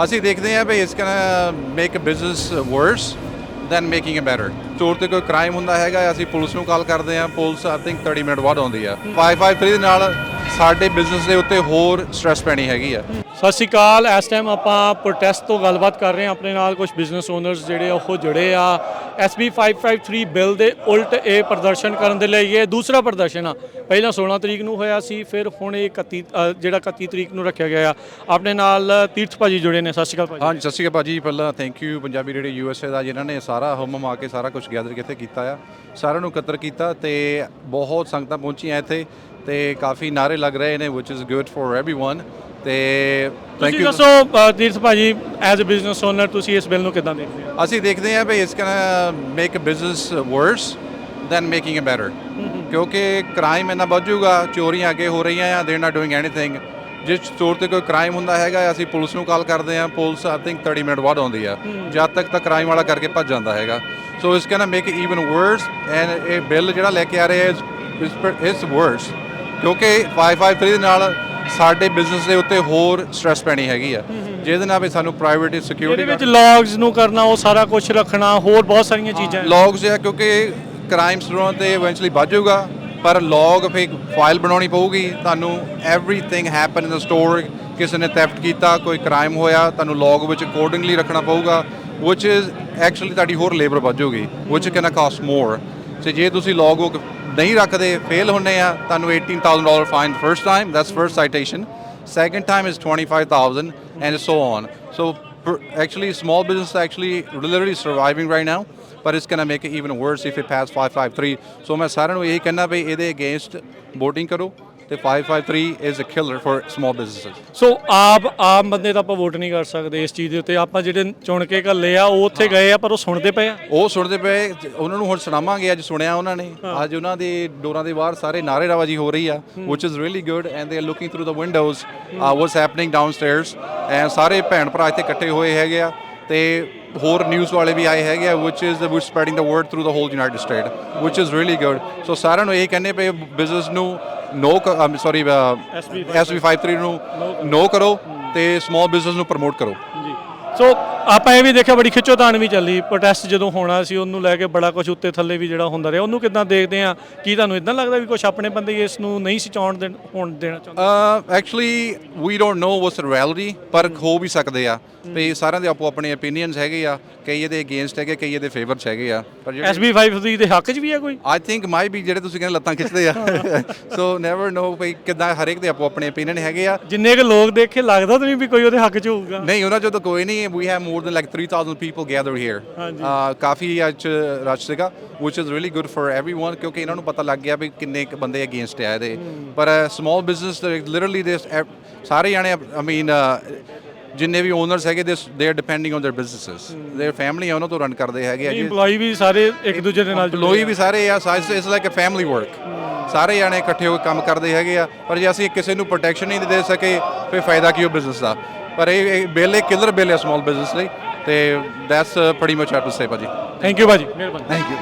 ਅਸੀਂ ਦੇਖਦੇ ਹਾਂ ਵੀ ਇਸ can make business worse than making it better. Store ਤੇ ਕੋਈ ਕ੍ਰਾਈਮ ਹੁੰਦਾ ਹੈਗਾ, ਅਸੀਂ ਪੁਲਿਸ ਨੂੰ ਕਾਲ ਕਰਦੇ ਹਾਂ, ਪੁਲਿਸ ਆਈ ਥਿੰਕ 30 ਮਿੰਟ ਬਾਅਦ ਆਉਂਦੀ ਆ। 553 ਦੇ ਨਾਲ ਸਾਡੇ ਬਿਜ਼ਨਸ ਦੇ ਉੱਤੇ ਹੋਰ ਸਟ੍ਰੈਸ ਪੈਣੀ ਹੈਗੀ ਆ। ਸਤਿ ਸ਼੍ਰੀ ਅਕਾਲ। ਇਸ ਟਾਈਮ ਆਪਾਂ ਪ੍ਰੋਟੈਸਟ ਤੋਂ ਗੱਲਬਾਤ ਕਰ ਰਹੇ ਹਾਂ। ਆਪਣੇ ਨਾਲ ਕੁਝ ਬਿਜ਼ਨਸ ਓਨਰਸ ਜਿਹੜੇ ਉਹ ਜੁੜੇ ਆ। SB 553 ਬਿੱਲ ਦੇ ਉਲਟ ਇਹ ਪ੍ਰਦਰਸ਼ਨ ਕਰਨ ਦੇ ਲਈ ਇਹ ਦੂਸਰਾ ਪ੍ਰਦਰਸ਼ਨ ਆ। ਪਹਿਲਾਂ 16 ਤਰੀਕ ਨੂੰ ਹੋਇਆ ਸੀ, ਫਿਰ ਹੁਣ ਇਹ 31 ਤਰੀਕ ਨੂੰ ਰੱਖਿਆ ਗਿਆ। ਆਪਣੇ ਨਾਲ ਤੀਰਥ ਭਾਜੀ ਜੁੜੇ ਨੇ। ਸਤਿ ਸ਼੍ਰੀ ਅਕਾਲ ਭਾਜੀ। ਹਾਂਜੀ, ਸਤਿ ਸ਼੍ਰੀ ਅਕਾਲ ਭਾਜੀ। ਪਹਿਲਾਂ thank you Punjabi radio USA ਦਾ, ਜਿਨ੍ਹਾਂ ਨੇ ਸਾਰਾ ਹੁਮਮ ਆ ਕੇ ਸਾਰਾ ਕੁਝ ਗੈਦਰ ਕਿੱਥੇ ਕੀਤਾ ਆ, ਸਾਰਿਆਂ ਨੂੰ ਇਕੱਤਰ ਕੀਤਾ ਤੇ ਬਹੁਤ ਸੰਗਤਾਂ ਪਹੁੰਚੀਆਂ ਇੱਥੇ ਤੇ ਕਾਫੀ ਨਾਅਰੇ ਲੱਗ ਰਹੇ ਨੇ ਵਿਚ ਇਜ਼ ਗੁੱਡ ਫॉर एवरीवन। ਤੇ ਥੈਂਕ ਯੂ। ਦੱਸੋ ਤੀਰਥ ਭਾਜੀ, ਐਜ਼ ਅ ਬਿਜ਼ਨਸ ਓਨਰ ਤੁਸੀਂ ਇਸ ਬਿੱਲ ਨੂੰ ਕਿੱਦਾਂ ਦੇਖਦੇ ਹੋ? ਅਸੀਂ ਦੇਖਦੇ ਹਾਂ ਵੀ ਇਸ can make business worse than making it better, ਕਿਉਂਕਿ ਕ੍ਰਾਈਮ ਇੰਨਾ ਵੱਧ ਜਾਊਗਾ, ਚੋਰੀਆਂ ਅੱਗੇ ਹੋ ਰਹੀਆਂ ਆ, ਦੇ ਨਾਟ ਡੂਇੰਗ ਐਨੀਥਿੰਗ। ਜਿਸ ਸਟੋਰ ਤੇ ਕੋਈ ਕ੍ਰਾਈਮ ਹੁੰਦਾ ਹੈਗਾ, ਅਸੀਂ ਪੁਲਿਸ ਨੂੰ ਕਾਲ ਕਰਦੇ ਹਾਂ, ਪੁਲਿਸ ਆਈ ਥਿੰਕ 30 ਮਿੰਟ ਬਾਅਦ ਆਉਂਦੀ ਆ। ਜਦ ਤੱਕ ਤਾਂ ਕ੍ਰਾਈਮ ਵਾਲਾ ਕਰਕੇ ਭੱਜ ਜਾਂਦਾ ਹੈਗਾ। ਸੋ ਇਸ can make even verse and ਇਹ ਬਿੱਲ ਜਿਹੜਾ ਲੈ ਕੇ ਆ ਰਹੇ ਇਸ ਵਰਸ, ਕਿਉਂਕਿ 553 ਦੇ ਨਾਲ ਸਾਡੇ ਬਿਜ਼ਨਸ ਦੇ ਉੱਤੇ ਹੋਰ ਸਟ੍ਰੈਸ ਪੈਣੀ ਹੈਗੀ ਆ, ਜਿਹਦੇ ਨਾਲ ਵੀ ਸਾਨੂੰ ਪ੍ਰਾਈਵੇਟ ਸਿਕਿਉਰਿਟੀ ਇਹਦੇ ਵਿੱਚ ਲੌਗਸ ਨੂੰ ਕਰਨਾ, ਉਹ ਸਾਰਾ ਕੁਝ ਰੱਖਣਾ, ਹੋਰ ਬਹੁਤ ਸਾਰੀਆਂ ਚੀਜ਼ਾਂ ਲੌਗਸ ਆ, ਕਿਉਂਕਿ ਕ੍ਰਾਈਮ ਸਟੋਰਾਂ ਤੇ ਇਵੈਂਚੁਅਲੀ ਵੱਧ ਜਾਊਗਾ, ਪਰ ਲੌਗ ਫਿਰ ਫਾਈਲ ਬਣਾਉਣੀ ਪਊਗੀ ਤੁਹਾਨੂੰ। ਐਵਰੀਥਿੰਗ ਹੈਪਨ ਇਨ ਦ ਸਟੋਰ, ਕਿਸੇ ਨੇ ਥੈਫਟ ਕੀਤਾ, ਕੋਈ ਕ੍ਰਾਈਮ ਹੋਇਆ, ਤੁਹਾਨੂੰ ਲੌਗ ਵਿੱਚ ਅਕੋਰਡਿੰਗਲੀ ਰੱਖਣਾ ਪਊਗਾ, ਵਿਚ ਇਜ਼ ਐਕਚੁਅਲੀ ਤੁਹਾਡੀ ਹੋਰ ਲੇਬਰ ਵੱਜੂਗੀ, ਵਿਚ ਕੈਨ ਕਾਸਟ ਮੋਰ। ਤੇ ਜੇ ਤੁਸੀਂ ਲੌਗ ਨਹੀਂ ਰੱਖਦੇ, ਫੇਲ ਹੁੰਦੇ ਆ, ਤੁਹਾਨੂੰ $18,000 fine first time, that's first citation, second time is 25,000 and so on. So actually small business actually literally surviving right now, but it's going to make it even worse if it pass 553. so ਮੈਂ ਸਾਰਿਆਂ ਨੂੰ ਇਹੀ ਕਹਿਣਾ ਵੀ ਇਹਦੇ against VOTING ਕਰੋ ਤੇ 553 is a killer for small businesses. ਸੋ ਆਮ ਬੰਦੇ ਤਾਂ ਆਪਾਂ ਵੋਟ ਨਹੀਂ ਕਰ ਸਕਦੇ ਇਸ ਚੀਜ਼ ਦੇ ਉੱਤੇ। ਆਪਾਂ ਜਿਹੜੇ ਚੁਣ ਕੇ ਘੱਲੇ ਆ ਉਹ ਉੱਥੇ ਗਏ ਆ, ਪਰ ਉਹ ਸੁਣਦੇ ਪਏ ਆ, ਉਹਨਾਂ ਨੂੰ ਹੁਣ ਸੁਣਾਵਾਂਗੇ। ਅੱਜ ਸੁਣਿਆ ਉਹਨਾਂ ਨੇ, ਅੱਜ ਉਹਨਾਂ ਦੇ ਡੋਰਾਂ ਦੇ ਬਾਹਰ ਸਾਰੇ ਨਾਅਰੇਬਾਜ਼ੀ ਹੋ ਰਹੀ ਆ, which is really good and they are looking through the windows what's happening downstairs, and ਸਾਰੇ ਭੈਣ ਭਰਾ ਇੱਥੇ ਇਕੱਠੇ ਹੋਏ ਹੈਗੇ ਆ ਤੇ ਹੋਰ ਨਿਊਜ਼ ਵਾਲੇ ਵੀ ਆਏ ਹੈਗੇ ਆ, which is we're spreading the word through the whole United States, which is really good. ਸੋ ਸਾਰਿਆਂ ਨੂੰ ਇਹ ਕਹਿੰਦੇ ਪਏ ਬਿਜ਼ਨਸ ਨੂੰ SB 553 ਨੂੰ ਨੋ ਕਰੋ ਤੇ ਸਮਾਲ ਬਿਜ਼ਨਸ ਨੂੰ ਪ੍ਰਮੋਟ ਕਰੋ। ਸੋ ਆਪਾਂ ਇਹ ਵੀ ਦੇਖਿਆ, ਬੜੀ ਖਿੱਚੋਤਾਣ ਵੀ ਚੱਲੀ। ਪ੍ਰੋਟੈਸਟ ਜਦੋਂ ਹੋਣਾ ਸੀ, ਉਹਨੂੰ ਲੈ ਕੇ ਬੜਾ ਕੁਝ ਉੱਤੇ ਥੱਲੇ ਵੀ ਜਿਹੜਾ ਹੁੰਦਾ ਰਿਹਾ, ਉਹਨੂੰ ਕਿੱਦਾਂ ਦੇਖਦੇ ਆ? ਕੀ ਤੁਹਾਨੂੰ ਇਦਾਂ ਲੱਗਦਾ ਵੀ ਕੁਝ ਆਪਣੇ ਬੰਦੇ ਇਸ ਨੂੰ ਨਹੀਂ ਸੀ ਹੋਣ ਦੇਣਾ ਚਾਹੁੰਦੇ? Actually we don't know what's the reality, ਪਰ ਹੋ ਵੀ ਸਕਦੇ ਆ ਵੀ ਸਾਰਿਆਂ ਦੇ ਆਪੋ ਆਪਣੇ ਓਪੀਨੀਅਨਸ ਹੈਗੇ ਆ, ਕਈ ਇਹਦੇ ਅਗੇਂਸਟ ਹੈਗੇ, ਕਈ ਇਹਦੇ ਫੇਵਰ 'ਚ ਹੈਗੇ ਆ। ਪਰ SB 553 ਦੇ ਹੱਕ 'ਚ ਵੀ ਆ ਕੋਈ? ਆਈ ਥਿੰਕ ਮਾਈ ਵੀ ਜਿਹੜੇ ਤੁਸੀਂ ਕਹਿੰਦੇ ਲੱਤਾਂ ਖਿੱਚਦੇ ਆ, ਸੋ ਨੈਵਰ ਨੋ ਵੀ ਕਿੱਦਾਂ, ਹਰੇਕ ਦੇ ਆਪੋ ਆਪਣੇ ਓਪੀਨੀਅਨ ਹੈਗੇ ਆ। ਜਿੰਨੇ ਕੁ ਲੋਕ ਦੇਖੇ, ਲੱਗਦਾ ਤਾਂ ਨਹੀਂ ਵੀ ਕੋਈ ਉਹਦੇ ਹੱਕ 'ਚ ਹੋਊਗਾ। ਨਹੀਂ, ਉਹਨਾਂ 'ਚੋਂ ਤਾਂ ਕੋਈ ਨਹੀਂ। we have more than like 3,000 people gathered here. ਕਾਫੀ ਅੱਜ ਰਸ਼ ਸੀਗਾ, which is really good for everyone, ਕਿਉਂਕਿ ਇਹਨਾਂ ਨੂੰ ਪਤਾ ਲੱਗ ਗਿਆ ਵੀ ਕਿੰਨੇ ਬੰਦੇ ਅਗੇਂਸਟ ਆ ਇਹਦੇ। ਪਰ ਸਮਾਲ ਬਿਜ਼ਨਸ ਲਿਟਰਲੀ ਦੇ ਸਾਰੇ ਜਾਣੇ, ਆਈ ਮੀਨ ਜਿੰਨੇ ਵੀ ਓਨਰਸ ਹੈਗੇ, they are depending on their businesses, there family ਆ, ਉਹਨਾਂ ਤੋਂ ਰਨ ਕਰਦੇ ਹੈਗੇ ਆ। EMPLOYE ਵੀ ਸਾਰੇ ਇੱਕ ਦੂਜੇ ਦੇ ਨਾਲ, EMPLOYE ਵੀ ਸਾਰੇ ਆ, it's like a family work. ਸਾਰੇ ਜਾਣੇ ਇਕੱਠੇ ਹੋ ਕੇ ਕੰਮ ਕਰਦੇ ਹੈਗੇ ਆ। ਪਰ ਜੇ ਅਸੀਂ ਕਿਸੇ ਨੂੰ ਪ੍ਰੋਟੈਕਸ਼ਨ ਨਹੀਂ ਦੇ ਸਕੇ, ਫਿਰ ਫਾਇਦਾ ਕੀ ਉਹ ਬਿਜ਼ਨਸ ਦਾ? ਪਰ ਇਹ ਬਿੱਲ ਇੱਕ ਕਿਲਰ ਬਿੱਲ ਹੈ ਸਮਾਲ ਬਿਜ਼ਨਸ ਲਈ, ਤੇ that's pretty much have to say ਭਾਜੀ। ਥੈਂਕ ਯੂ ਭਾਜੀ, ਮਿਹਰਬਾਨੀ। Thank you.